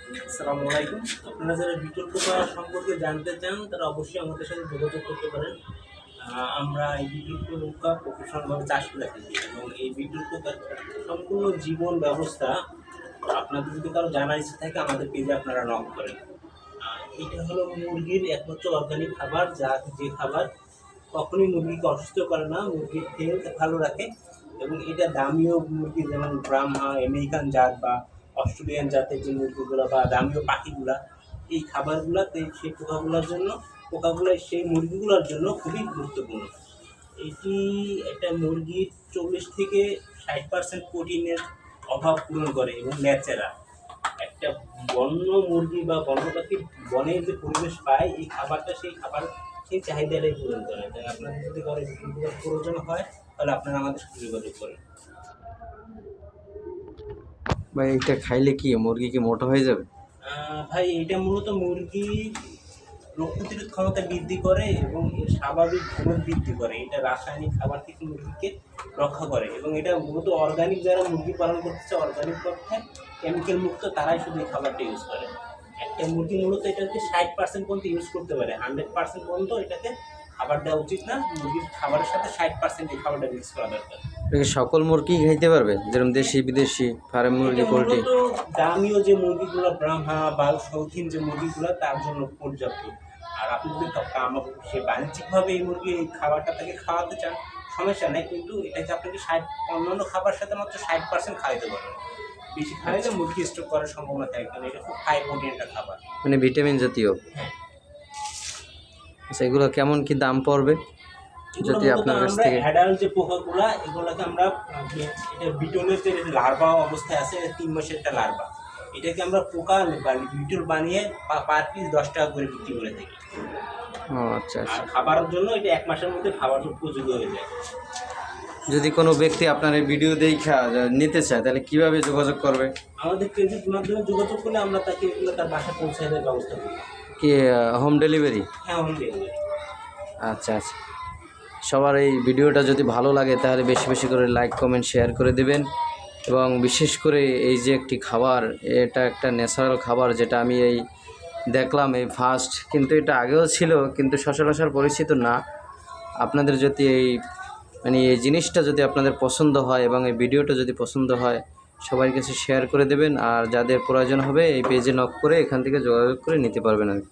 আসসালামু আলাইকুম। আপনারা যারা বিটল পোকা সম্পর্কে জানতে চান তারা অবশ্যই আমাদের সাথে যোগাযোগ করতে পারেন। আমরা এই বিটল পোকা প্রফেশনালভাবে চাষ করে থাকি এবং এই বিটল পোকার সম্পূর্ণ জীবন ব্যবস্থা আপনাদের যদি কারো জানার ইচ্ছে থাকে আমাদের পেজে আপনারা নক করেন। এটা হলো মুরগির একমাত্র অর্গানিক খাবার, যে খাবার কখনোই মুরগিকে অসুস্থ করে না, মুরগির হেলথ ভালো রাখে এবং এটা দামিও মুরগি যেমন ব্রাহ্মা, আমেরিকান জাত বা অস্ট্রেলিয়ান জাতের যে মুরগিগুলো বা দামিও পাখিগুলা, এই খাবারগুলাতে সেই পোকাগুলো সেই মুরগিগুলোর জন্য খুবই গুরুত্বপূর্ণ। এটি একটা মুরগির 40 থেকে 60% প্রোটিনের অভাব পূরণ করে এবং ন্যাচারাল একটা বন্য মুরগি বা বন্য পাখির বনের যে পরিবেশ পায় এই খাবারটা সেই চাহিদাটাই পূরণ করে। তাই আপনাদের যদি কারো প্রয়োজন হয় তাহলে আপনারা আমাদের সাথে যোগাযোগ করেন। ভাই এটা খাইলে কি মুরগি কি মোটা হয়ে যাবে? ভাই এটা মূলত মুরগির রোগ প্রতিরোধ ক্ষমতা বৃদ্ধি করে এবং এর স্বাভাবিক গ্রোথ বৃদ্ধি করে। এটা রাসায়নিক খাবার থেকে মুরগিকে রক্ষা করে এবং এটা মূলত অর্গানিক যারা মুরগি পালন করতেছে, অর্গানিক অর্থে কেমিক্যাল মুক্ত, তারাই শুধু এই খাবারটা ইউজ করে। একটা মুরগি মূলত এটাকে 60% পর্যন্ত ইউজ করতে পারে, 100% পর্যন্ত এটাকে খাবার দেওয়া উচিত না। মুরগির খাবারের সাথে 60% এই খাবারটা মিক্স করা দরকার। সকল মুরগি খাইতে পারবে, যেরকম দেশি বিদেশি ফার্ম মুরগি, পোলট্রি? দামিও যে মুরগিগুলো, ব্রাহ্মা বা শৌখিন যে মুরগিগুলো, তার জন্য পর্যাপ্ত। আর আপনি যদি সে বাণিজ্যিকভাবে এই মুরগি এই খাবারটা তাকে খাওয়াতে চান সমস্যা নেই, কিন্তু এটাকে আপনাকে অন্যান্য খাবার সাথে মাত্র 60% খাওয়াতে পারবেন। বেশি খাওয়ালে মুরগি স্ট্রোক করার সম্ভাবনা থাকে, কারণ এটা খুব হাই প্রোটিন একটা খাবার, মানে ভিটামিন জাতীয়। হ্যাঁ। আচ্ছা, এগুলো কেমন কি দাম পড়বে যদি আপনার কাছ থেকে? অ্যাডাল্ট যে পোকাগুলা এগুলোকে আমরা এটা বিটলের যে লার্ভা অবস্থায় আছে, 3 মাসের একটা লার্ভা, এটাকে আমরা পোকা বা বিটল বানিয়ে পার পিস 10 টাকা করে বিক্রি করে থাকি। ও আচ্ছা আচ্ছা। আর খাবারের জন্য এটা 1 মাসের মধ্যে খাবার উপযোগী হয়ে যায়। যদি কোনো ব্যক্তি আপনার এই ভিডিও দেখা নিতে চায় তাহলে কিভাবে যোগাযোগ করবে? আমাদের পেজের মাধ্যমে যোগাযোগ করলে আমরা তাকে এগুলো তার বাসায় পৌঁছে দেওয়ার ব্যবস্থা করি। কি হোম ডেলিভারি? হ্যাঁ, হোম ডেলিভারি। আচ্ছা আচ্ছা। সবার এই ভিডিওটা যদি ভালো লাগে তাহলে বেশি বেশি করে লাইক, কমেন্ট, শেয়ার করে দেবেন। এবং বিশেষ করে এই যে একটি খাবার, এটা একটা ন্যাচারাল খাবার, যেটা আমি এই দেখলাম এই ফার্স্ট, কিন্তু এটা আগেও ছিল কিন্তু সচরাচর পরিচিত না। আপনাদের যদি এই এই জিনিসটা যদি আপনাদের পছন্দ হয় এবং এই ভিডিওটা যদি পছন্দ হয়, সবার কাছে শেয়ার করে দেবেন। আর যাদের প্রয়োজন হবে এই পেজে নক করে এখান থেকে যোগাযোগ করে নিতে পারবেন আর কি।